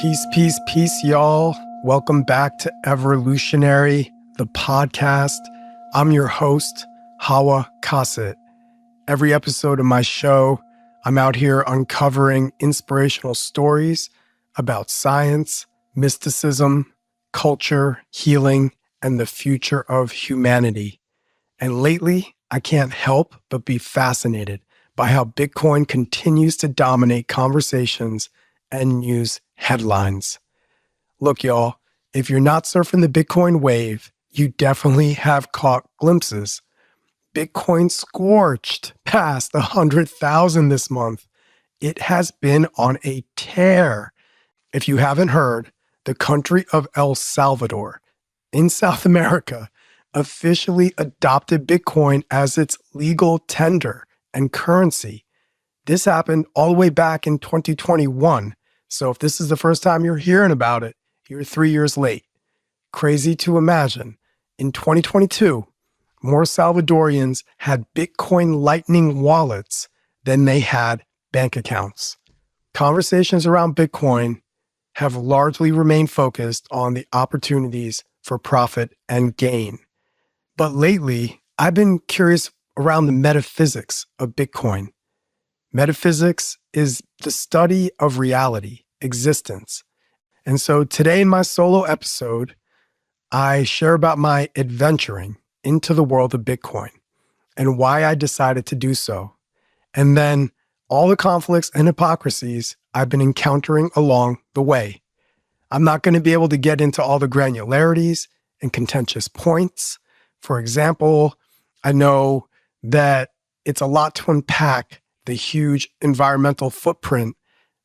Peace, peace, peace, y'all. Welcome back to Everlutionary, the podcast. I'm your host, Hawah Kasat. Every episode of my show, I'm out here uncovering inspirational stories about science, mysticism, culture, healing, and the future of humanity. And lately, I can't help but be fascinated by how Bitcoin continues to dominate conversations and news headlines. Look, y'all, if you're not surfing the Bitcoin wave, you definitely have caught glimpses. Bitcoin scorched past 100,000 this month. It has been on a tear. If you haven't heard, the country of El Salvador in South America officially adopted Bitcoin as its legal tender and currency. This happened all the way back in 2021. So if this is the first time you're hearing about it, you're 3 years late. Crazy to imagine. In 2022, more Salvadorians had Bitcoin Lightning wallets than they had bank accounts. Conversations around Bitcoin have largely remained focused on the opportunities for profit and gain. But lately, I've been curious around the metaphysics of Bitcoin. Metaphysics is the study of reality, existence. And so today in my solo episode, I share about my adventuring into the world of Bitcoin and why I decided to do so. And then all the conflicts and hypocrisies I've been encountering along the way. I'm not going to be able to get into all the granularities and contentious points. For example, I know that it's a lot to unpack the huge environmental footprint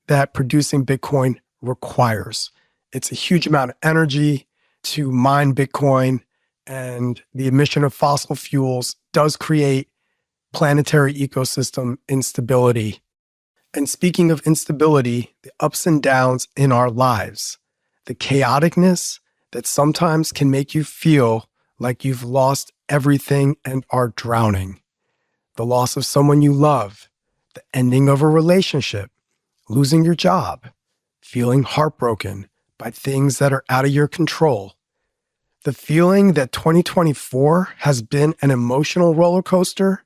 that producing Bitcoin requires. It's a huge amount of energy to mine Bitcoin, and the emission of fossil fuels does create planetary ecosystem instability. And speaking of instability, the ups and downs in our lives, the chaoticness that sometimes can make you feel like you've lost everything and are drowning. The loss of someone you love, the ending of a relationship, losing your job, feeling heartbroken by things that are out of your control. The feeling that 2024 has been an emotional roller coaster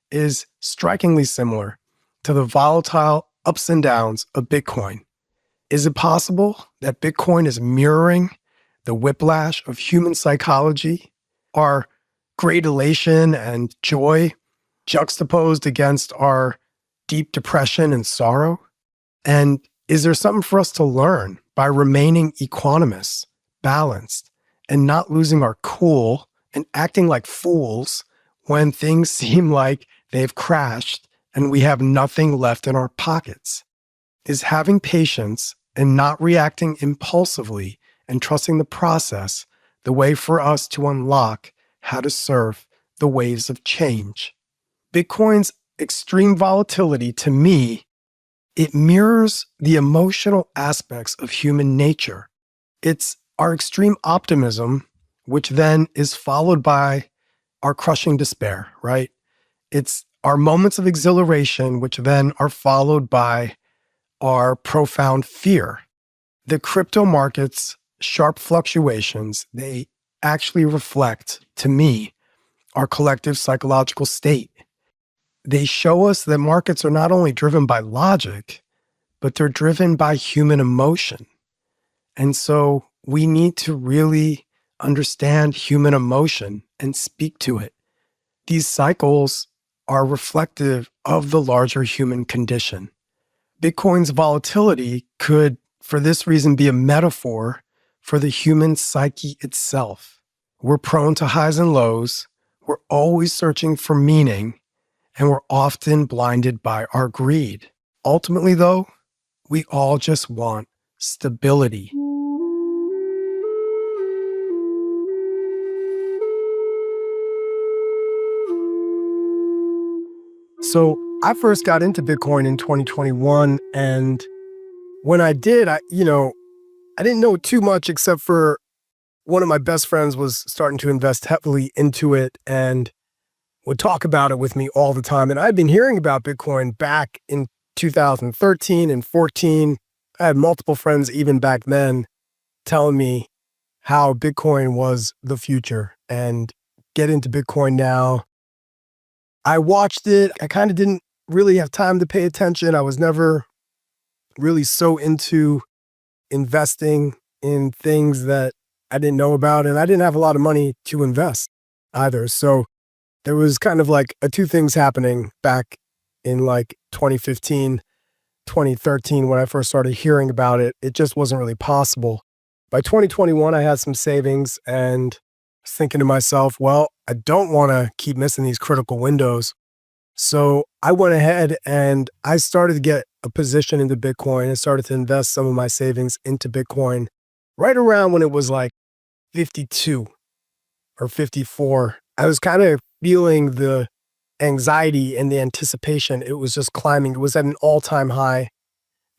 is strikingly similar to the volatile ups and downs of Bitcoin. Is it possible that Bitcoin is mirroring the whiplash of human psychology, our great elation and joy juxtaposed against our deep depression and sorrow? And is there something for us to learn by remaining equanimous, balanced, and not losing our cool and acting like fools when things seem like they've crashed and we have nothing left in our pockets? Is having patience and not reacting impulsively and trusting the process the way for us to unlock how to surf the waves of change? Bitcoin's extreme volatility, to me, it mirrors the emotional aspects of human nature. It's our extreme optimism, which then is followed by our crushing despair, right? It's our moments of exhilaration, which then are followed by our profound fear. The crypto market's sharp fluctuations, they actually reflect, to me, our collective psychological state. They show us that markets are not only driven by logic, but they're driven by human emotion. And so we need to really understand human emotion and speak to it. These cycles are reflective of the larger human condition. Bitcoin's volatility could, for this reason, be a metaphor for the human psyche itself. We're prone to highs and lows. We're always searching for meaning, and we're often blinded by our greed. Ultimately, though, we all just want stability. So I first got into Bitcoin in 2021, and when I did, I didn't know too much except for one of my best friends was starting to invest heavily into it and would talk about it with me all the time. And I'd been hearing about Bitcoin back in 2013 and 14, I had multiple friends even back then telling me how Bitcoin was the future and get into Bitcoin now. I watched it. I kind of didn't really have time to pay attention. I was never really so into investing in things that I didn't know about, and I didn't have a lot of money to invest either. So there was kind of like two things happening back in like 2015, 2013 when I first started hearing about it. It just wasn't really possible. By 2021, I had some savings and was thinking to myself, well, I don't want to keep missing these critical windows. So I went ahead and I started to get a position into Bitcoin and started to invest some of my savings into Bitcoin right around when it was like 52 or 54. I was kind of feeling the anxiety and the anticipation. It was just climbing. It was at an all-time high.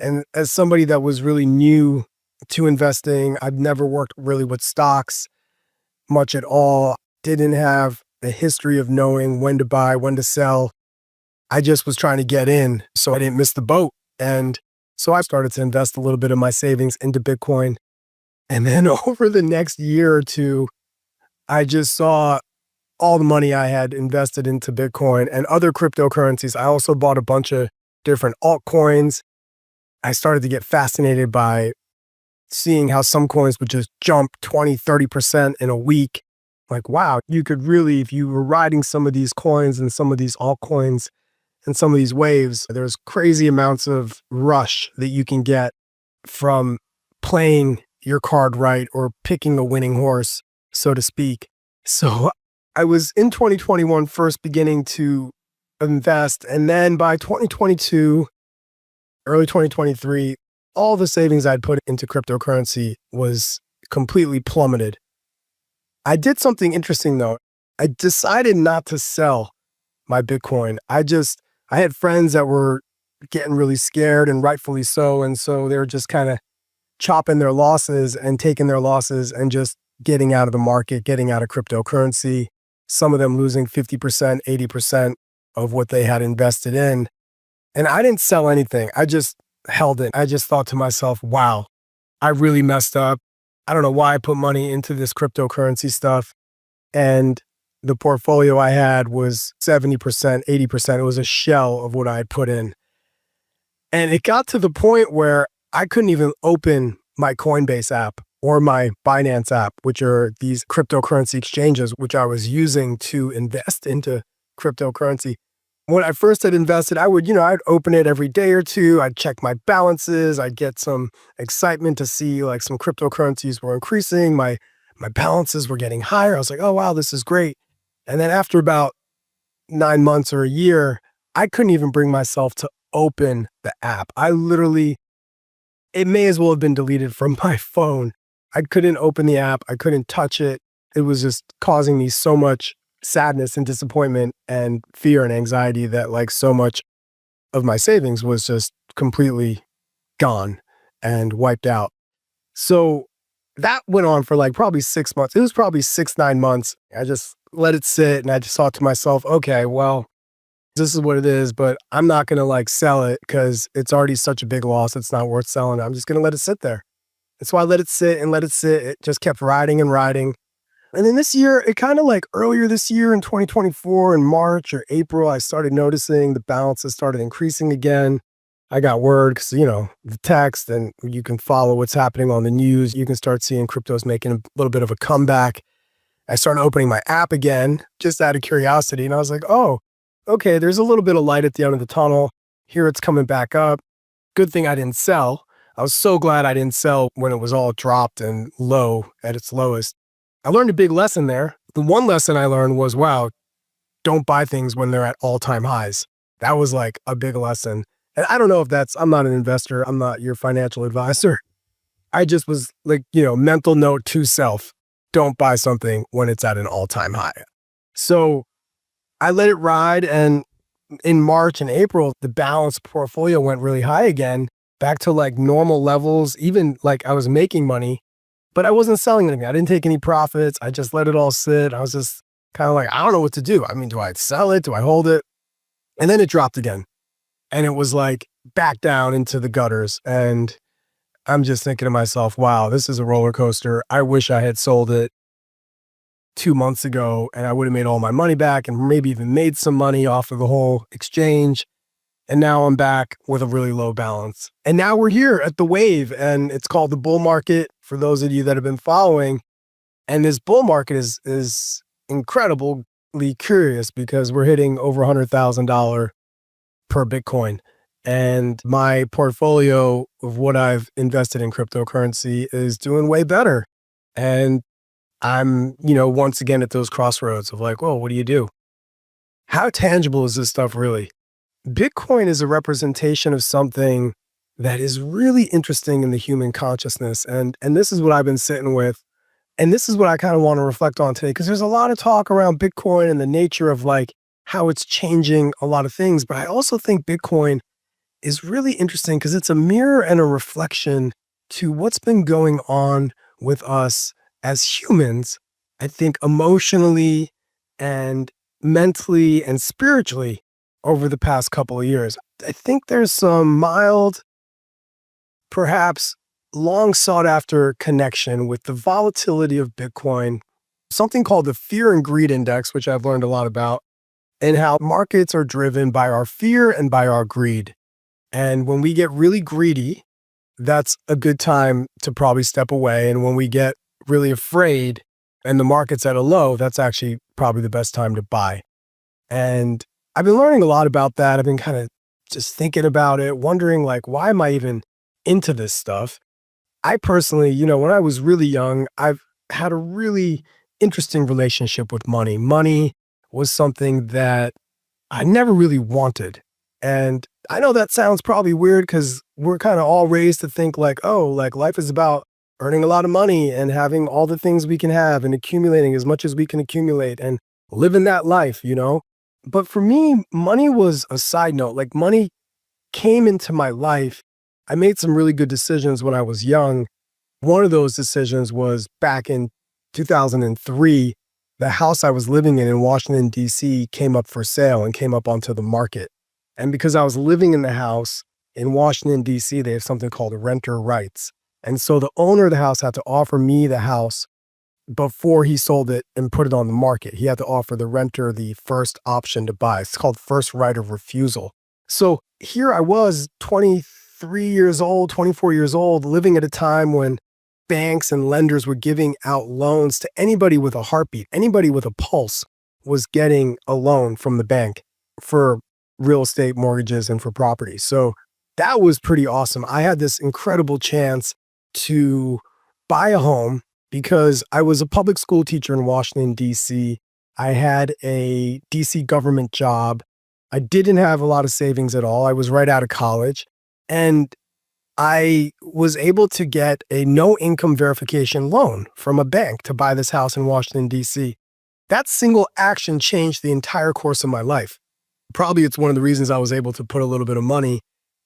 And as somebody that was really new to investing, I've never worked really with stocks much at all. Didn't have a history of knowing when to buy, when to sell. I just was trying to get in so I didn't miss the boat. And so I started to invest a little bit of my savings into Bitcoin. And then over the next year or two, I just saw all the money I had invested into Bitcoin and other cryptocurrencies. I also bought a bunch of different altcoins. I started to get fascinated by seeing how some coins would just jump 20, 30% in a week. Like, wow, you could really, if you were riding some of these coins and some of these altcoins and some of these waves, there's crazy amounts of rush that you can get from playing your card right or picking a winning horse, so to speak. So I was in 2021 first beginning to invest. And then by 2022, early 2023, all the savings I'd put into cryptocurrency was completely plummeted. I did something interesting though. I decided not to sell my Bitcoin. I had friends that were getting really scared, and rightfully so. And so they were just kind of chopping their losses and taking their losses and just getting out of the market, getting out of cryptocurrency. Some of them losing 50%, 80% of what they had invested in. And I didn't sell anything. I just held it. I just thought to myself, wow, I really messed up. I don't know why I put money into this cryptocurrency stuff. And the portfolio I had was 70%, 80%. It was a shell of what I had put in. And it got to the point where I couldn't even open my Coinbase app or my Binance app, which are these cryptocurrency exchanges, which I was using to invest into cryptocurrency. When I first had invested, I'd open it every day or two. I'd check my balances. I'd get some excitement to see like some cryptocurrencies were increasing. My balances were getting higher. I was like, oh, wow, this is great. And then after about 9 months or a year, I couldn't even bring myself to open the app. It may as well have been deleted from my phone. I couldn't open the app. I couldn't touch it. It was just causing me so much sadness and disappointment and fear and anxiety that like so much of my savings was just completely gone and wiped out. So that went on for like probably 6 months. It was probably 6, 9 months. I just let it sit and I just thought to myself, okay, well, this is what it is, but I'm not going to like sell it because it's already such a big loss. It's not worth selling. I'm just going to let it sit there. And so I let it sit and let it sit. It just kept riding and riding. And then this year, it kind of like earlier this year in 2024, in March or April, I started noticing the balances started increasing again. I got word because, the text and you can follow what's happening on the news. You can start seeing cryptos making a little bit of a comeback. I started opening my app again, just out of curiosity. And I was like, oh, okay, there's a little bit of light at the end of the tunnel. Here it's coming back up. Good thing I didn't sell. I was so glad I didn't sell when it was all dropped and low at its lowest. I learned a big lesson there. The one lesson I learned was, wow, don't buy things when they're at all-time highs. That was like a big lesson. And I don't know if I'm not an investor. I'm not your financial advisor. I just was like, mental note to self, don't buy something when it's at an all-time high. So I let it ride. And in March and April, the balanced portfolio went really high again, back to like normal levels, even like I was making money, but I wasn't selling anything. I didn't take any profits. I just let it all sit. I was just kind of like, I don't know what to do. I mean, do I sell it? Do I hold it? And then it dropped again. And it was like back down into the gutters. And I'm just thinking to myself, wow, this is a roller coaster. I wish I had sold it 2 months ago and I would have made all my money back and maybe even made some money off of the whole exchange. And now I'm back with a really low balance. And now we're here at the wave, and it's called the bull market for those of you that have been following. And this bull market is incredibly curious because we're hitting over $100,000 per Bitcoin. And my portfolio of what I've invested in cryptocurrency is doing way better. And I'm, once again at those crossroads of like, well, what do you do? How tangible is this stuff really? Bitcoin is a representation of something that is really interesting in the human consciousness. And this is what I've been sitting with. And this is what I kind of want to reflect on today, because there's a lot of talk around Bitcoin and the nature of like how it's changing a lot of things. But I also think Bitcoin is really interesting because it's a mirror and a reflection to what's been going on with us as humans, I think emotionally and mentally and spiritually over the past couple of years. I think there's some mild, perhaps long sought after connection with the volatility of Bitcoin, something called the fear and greed index, which I've learned a lot about, and how markets are driven by our fear and by our greed. And when we get really greedy, that's a good time to probably step away. And when we get really afraid and the market's at a low, that's actually probably the best time to buy. And I've been learning a lot about that. I've been kind of just thinking about it, wondering like, why am I even into this stuff? I personally, when I was really young, I've had a really interesting relationship with money. Money was something that I never really wanted. And I know that sounds probably weird because we're kind of all raised to think like, oh, like life is about earning a lot of money and having all the things we can have and accumulating as much as we can accumulate and living that life, But for me, money was a side note. Like money came into my life. I made some really good decisions when I was young. One of those decisions was back in 2003, the house I was living in Washington, D.C. came up for sale and came up onto the market. And because I was living in the house in Washington, D.C., they have something called renter rights. And so the owner of the house had to offer me the house before he sold it and put it on the market. He had to offer the renter the first option to buy. It's called first right of refusal. So here I was, 23 years old, 24 years old, living at a time when banks and lenders were giving out loans to anybody with a heartbeat. Anybody with a pulse was getting a loan from the bank for real estate mortgages and for property. So that was pretty awesome. I had this incredible chance to buy a home because I was a public school teacher in Washington, D.C. I had a D.C. government job. I didn't have a lot of savings at all. I was right out of college. And I was able to get a no income verification loan from a bank to buy this house in Washington, D.C. That single action changed the entire course of my life. Probably it's one of the reasons I was able to put a little bit of money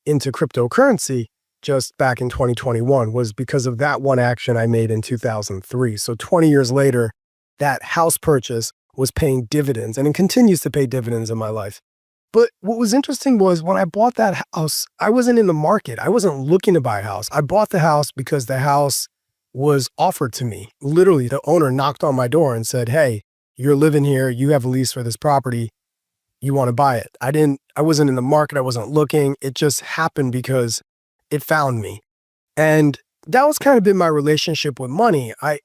into cryptocurrency just back in 2021 was because of that one action I made in 2003. So 20 years later, that house purchase was paying dividends and it continues to pay dividends in my life. But what was interesting was when I bought that house, I wasn't in the market. I wasn't looking to buy a house. I bought the house because the house was offered to me. Literally, the owner knocked on my door and said, hey, you're living here. You have a lease for this property. You want to buy it. I wasn't in the market. I wasn't looking. It just happened because it found me. And that was kind of been my relationship with money. I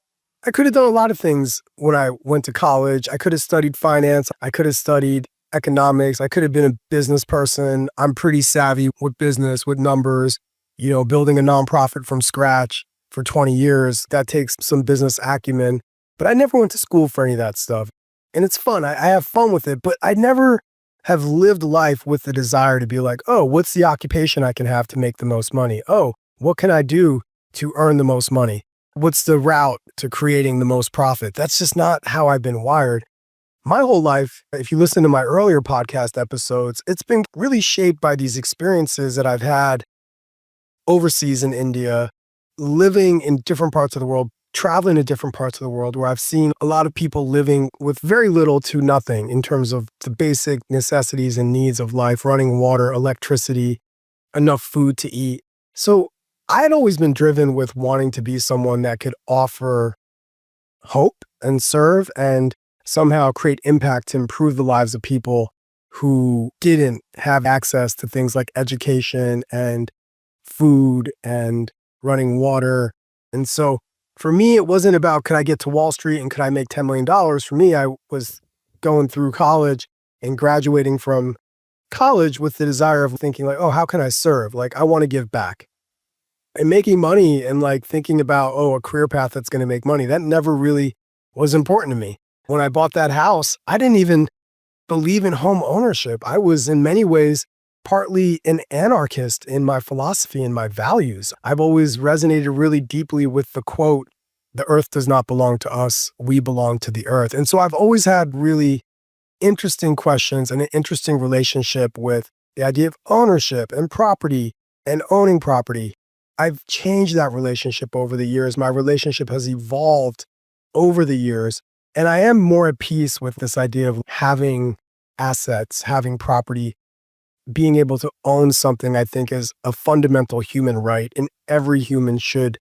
could have done a lot of things when I went to college. I could have studied finance. I could have studied economics. I could have been a business person. I'm pretty savvy with business, with numbers, building a nonprofit from scratch for 20 years. That takes some business acumen, but I never went to school for any of that stuff. And it's fun. I have fun with it, but I never have lived life with the desire to be like, oh, what's the occupation I can have to make the most money? Oh, what can I do to earn the most money? What's the route to creating the most profit? That's just not how I've been wired. My whole life, if you listen to my earlier podcast episodes, it's been really shaped by these experiences that I've had overseas in India, living in different parts of the world, traveling to different parts of the world, where I've seen a lot of people living with very little to nothing in terms of the basic necessities and needs of life, running water, electricity, enough food to eat. So I had always been driven with wanting to be someone that could offer hope and serve and somehow create impact to improve the lives of people who didn't have access to things like education and food and running water. And so for me, it wasn't about could I get to Wall Street and could I make $10 million? For me, I was going through college and graduating from college with the desire of thinking like, oh, how can I serve? Like, I want to give back. And making money and like thinking about, oh, a career path that's going to make money, that never really was important to me. When I bought that house, I didn't even believe in home ownership. I was in many ways partly an anarchist in my philosophy and my values. I've always resonated really deeply with the quote, the earth does not belong to us, we belong to the earth. And so I've always had really interesting questions and an interesting relationship with the idea of ownership and property and owning property. I've changed that relationship over the years. My relationship has evolved over the years. And I am more at peace with this idea of having assets, having property, being able to own something, I think is a fundamental human right. And every human should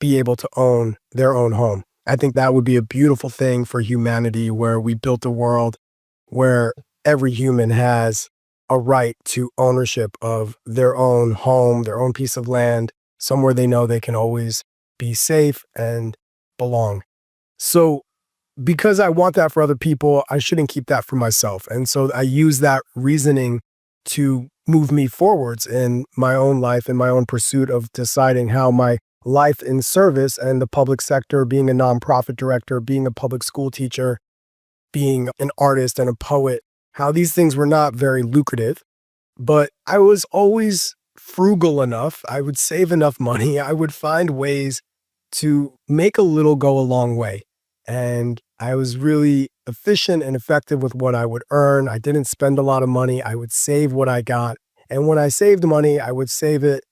be able to own their own home. I think that would be a beautiful thing for humanity where we built a world where every human has a right to ownership of their own home, their own piece of land, somewhere they know they can always be safe and belong. So because I want that for other people, I shouldn't keep that for myself. And so I use that reasoning to move me forwards in my own life and my own pursuit of deciding how my life in service and the public sector, being a nonprofit director, being a public school teacher, being an artist and a poet, how these things were not very lucrative, but I was always frugal enough. I would save enough money. I would find ways to make a little go a long way. And I was really efficient and effective with what I would earn. I didn't spend a lot of money. I would save what I got. And when I saved money, I would save it,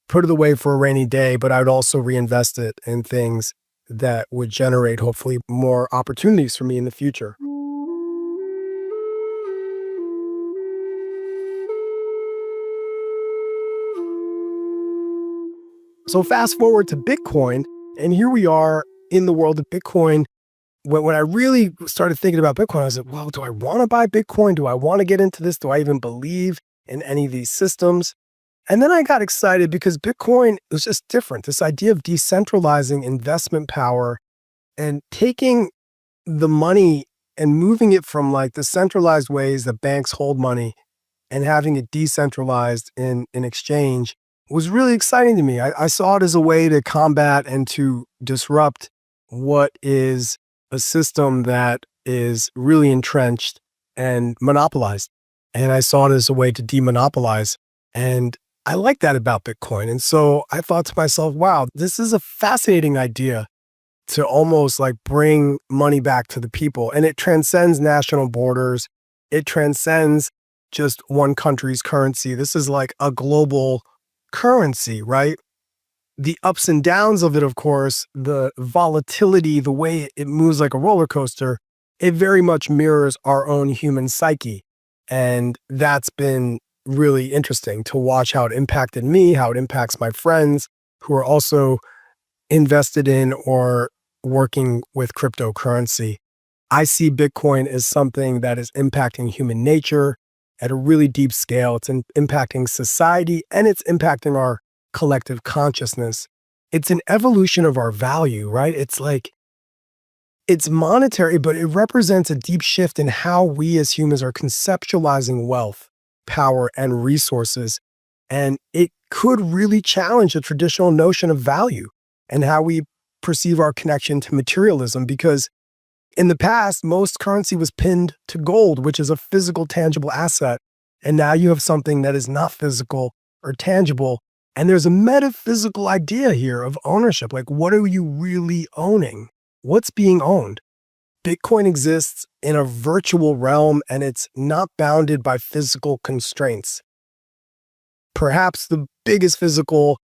put it away for a rainy day, but I would also reinvest it in things that would generate hopefully more opportunities for me in the future. So fast forward to Bitcoin, and here we are in the world of Bitcoin. When I really started thinking about Bitcoin, I was like, well, do I want to buy Bitcoin? Do I want to get into this? Do I even believe in any of these systems? And then I got excited because Bitcoin was just different. This idea of decentralizing investment power and taking the money and moving it from like the centralized ways that banks hold money and having it decentralized in exchange was really exciting to me. I saw it as a way to combat and to disrupt what is a system that is really entrenched and monopolized. And I saw it as a way to demonopolize. And I like that about Bitcoin. And so I thought to myself, wow, this is a fascinating idea to almost like bring money back to the people. And it transcends national borders. It transcends just one country's currency. This is like a global currency, right? The ups and downs of it, of course, the volatility, the way it moves like a roller coaster, it very much mirrors our own human psyche. And that's been really interesting to watch how it impacted me, how it impacts my friends who are also invested in or working with cryptocurrency. I see Bitcoin as something that is impacting human nature at a really deep scale. It's impacting society and it's impacting our collective consciousness. It's an evolution of our value, right? It's like, it's monetary, but it represents a deep shift in how we as humans are conceptualizing wealth, power, and resources. And it could really challenge the traditional notion of value and how we perceive our connection to materialism, because in the past, most currency was pinned to gold, which is a physical, tangible asset. And now you have something that is not physical or tangible. And there's a metaphysical idea here of ownership. Like, what are you really owning? What's being owned? Bitcoin exists in a virtual realm and it's not bounded by physical constraints. Perhaps the biggest physical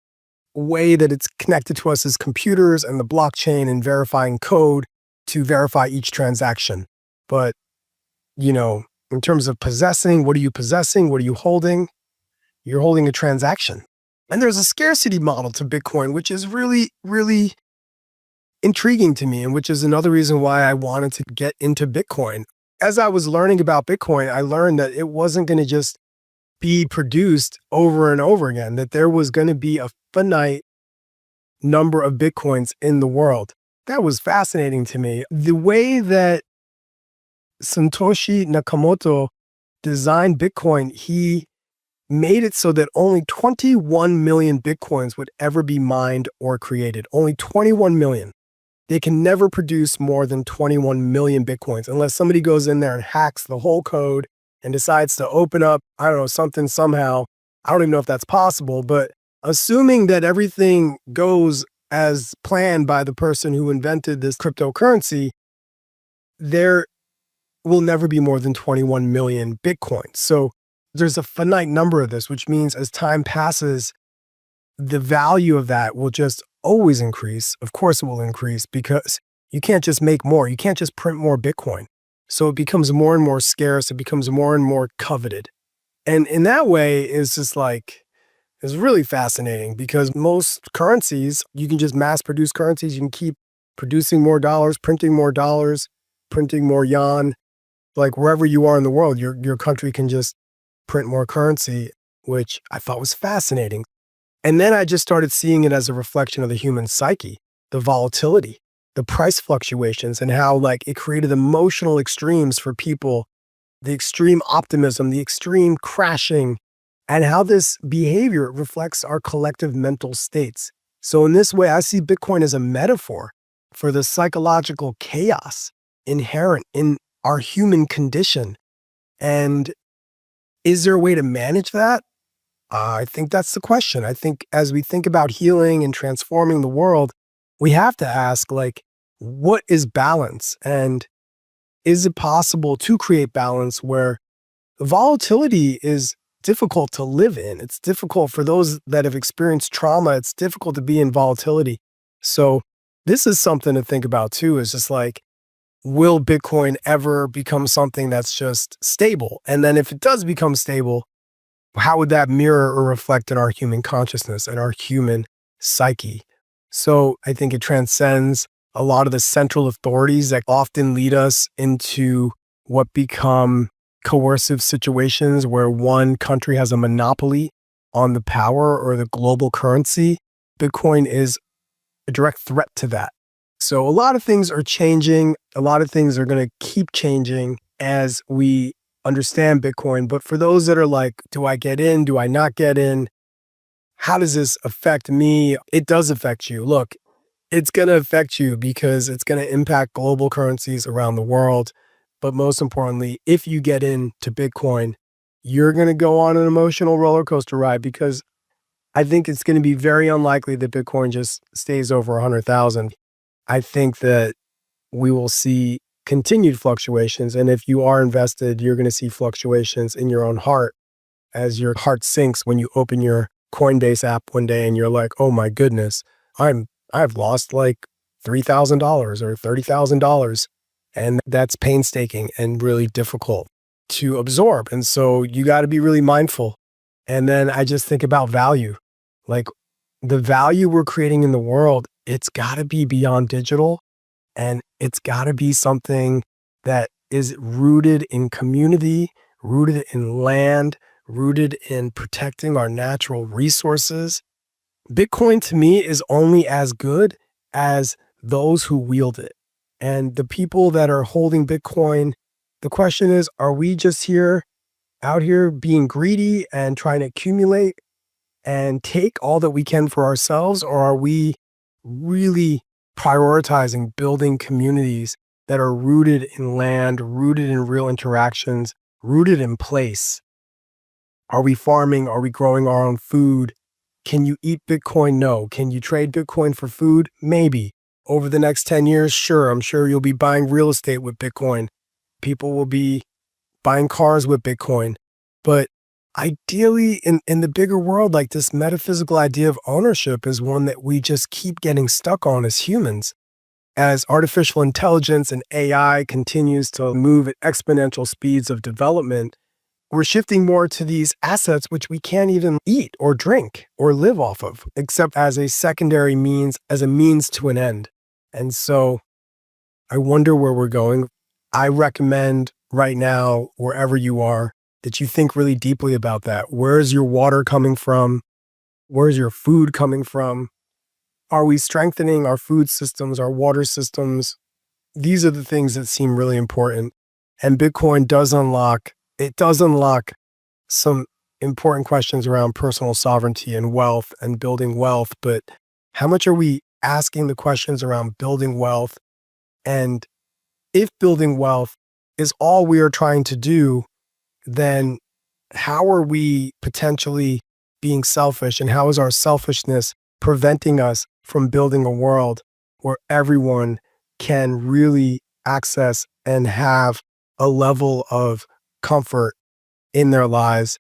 way that it's connected to us is computers and the blockchain and verifying code to verify each transaction. But, in terms of possessing, what are you possessing? What are you holding? You're holding a transaction. And there's a scarcity model to Bitcoin, which is really, really intriguing to me, and which is another reason why I wanted to get into Bitcoin. As I was learning about Bitcoin, I learned that it wasn't going to just be produced over and over again, that there was going to be a finite number of Bitcoins in the world. That was fascinating to me. The way that Satoshi Nakamoto designed Bitcoin, he made it so that only 21 million Bitcoins would ever be mined or created. Only 21 million. They can never produce more than 21 million Bitcoins unless somebody goes in there and hacks the whole code and decides to open up, I don't know, something somehow. I don't even know if that's possible, but assuming that everything goes as planned by the person who invented this cryptocurrency, there will never be more than 21 million Bitcoins. So there's a finite number of this, which means as time passes, the value of that will just always increase. Of course it will increase because you can't just make more. You can't just print more Bitcoin. So it becomes more and more scarce. It becomes more and more coveted. And in that way, it's just like, it's really fascinating because most currencies, you can just mass produce currencies. You can keep producing more dollars, printing more yuan. Like wherever you are in the world, your country can just print more currency, which I thought was fascinating. And then I just started seeing it as a reflection of the human psyche, the volatility, the price fluctuations, and how like it created emotional extremes for people, the extreme optimism, the extreme crashing, and how this behavior reflects our collective mental states. So in this way, I see Bitcoin as a metaphor for the psychological chaos inherent in our human condition. And is there a way to manage that? I think that's the question. I think as we think about healing and transforming the world, we have to ask, like, what is balance? And is it possible to create balance where volatility is difficult to live in? It's difficult for those that have experienced trauma. It's difficult to be in volatility. So this is something to think about too, is just like, will Bitcoin ever become something that's just stable? And then if it does become stable, how would that mirror or reflect in our human consciousness and our human psyche? So I think it transcends a lot of the central authorities that often lead us into what become coercive situations where one country has a monopoly on the power or the global currency. Bitcoin is a direct threat to that. So a lot of things are changing. A lot of things are going to keep changing as we understand Bitcoin. But for those that are like, do I get in? Do I not get in? How does this affect me? It does affect you. Look, it's going to affect you because it's going to impact global currencies around the world. But most importantly, if you get into Bitcoin, you're going to go on an emotional roller coaster ride because I think it's going to be very unlikely that Bitcoin just stays over 100,000. I think that we will see continued fluctuations. And if you are invested, you're going to see fluctuations in your own heart as your heart sinks when you open your Coinbase app one day and you're like, oh my goodness, I've lost like $3,000 or $30,000. And that's painstaking and really difficult to absorb. And so you got to be really mindful. And then I just think about value. Like the value we're creating in the world, it's got to be beyond digital. And it's got to be something that is rooted in community, rooted in land, rooted in protecting our natural resources. Bitcoin to me is only as good as those who wield it. And the people that are holding Bitcoin, the question is, are we just out here being greedy and trying to accumulate and take all that we can for ourselves? Or are we really prioritizing building communities that are rooted in land, rooted in real interactions, rooted in place? Are we farming? Are we growing our own food? Can you eat Bitcoin? No. Can you trade Bitcoin for food? Maybe. Over the next 10 years, sure. I'm sure you'll be buying real estate with Bitcoin. People will be buying cars with Bitcoin. But ideally, in the bigger world, like this metaphysical idea of ownership is one that we just keep getting stuck on as humans. As artificial intelligence and AI continues to move at exponential speeds of development, we're shifting more to these assets which we can't even eat or drink or live off of, except as a secondary means, as a means to an end. And so I wonder where we're going. I recommend right now, wherever you are, that you think really deeply about that. Where is your water coming from? Where's your food coming from? Are we strengthening our food systems, our water systems? These are the things that seem really important. And Bitcoin does unlock some important questions around personal sovereignty and wealth and building wealth. But how much are we asking the questions around building wealth? And if building wealth is all we are trying to do, then how are we potentially being selfish? And how is our selfishness preventing us from building a world where everyone can really access and have a level of comfort in their lives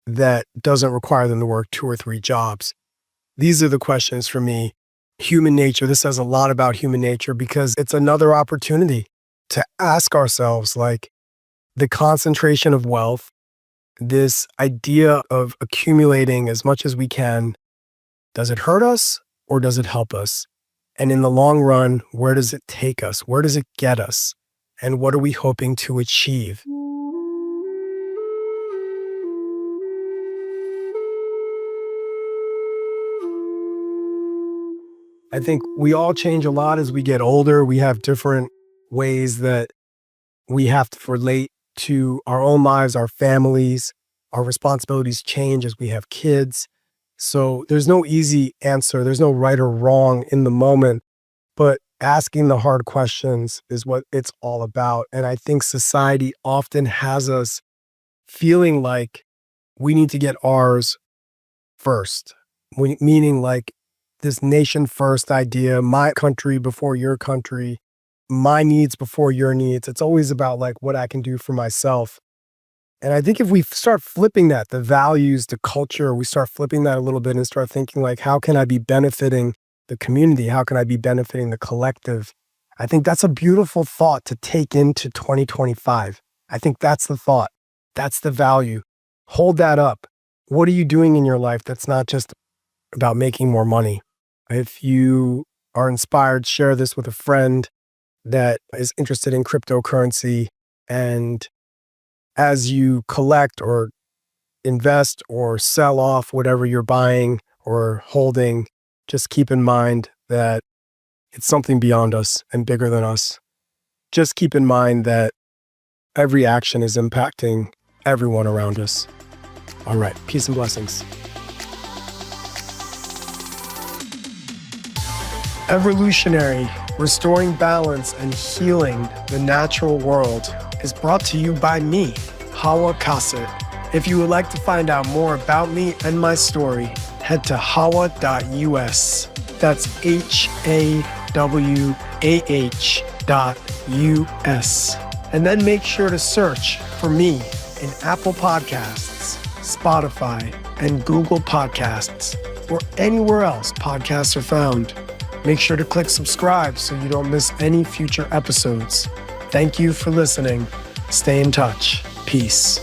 that doesn't require them to work 2 or 3 jobs? These are the questions for me. Human nature, this says a lot about human nature because it's another opportunity to ask ourselves, like, the concentration of wealth, this idea of accumulating as much as we can, does it hurt us or does it help us? And in the long run, where does it take us? Where does it get us? And what are we hoping to achieve? I think we all change a lot as we get older. We have different ways that we have to relate to our own lives, our families. Our responsibilities change as we have kids. So there's no easy answer. There's no right or wrong in the moment. But asking the hard questions is what it's all about. And I think society often has us feeling like we need to get ours first, meaning like this nation first idea, my country before your country, my needs before your needs. It's always about like what I can do for myself. And I think if we start flipping that, the values, the culture, we start flipping that a little bit and start thinking like, how can I be benefiting the community? How can I be benefiting the collective? I think that's a beautiful thought to take into 2025. I think that's the thought. That's the value. Hold that up. What are you doing in your life that's not just about making more money? If you are inspired, share this with a friend that is interested in cryptocurrency. And as you collect or invest or sell off whatever you're buying or holding, just keep in mind that it's something beyond us and bigger than us. Just keep in mind that every action is impacting everyone around us. All right, peace and blessings. Everlutionary, restoring balance and healing the natural world, is brought to you by me, Hawah Kasat. If you would like to find out more about me and my story, head to hawah.us. That's HAWAH.US. And then make sure to search for me in Apple Podcasts, Spotify, and Google Podcasts, or anywhere else podcasts are found. Make sure to click subscribe so you don't miss any future episodes. Thank you for listening. Stay in touch. Peace.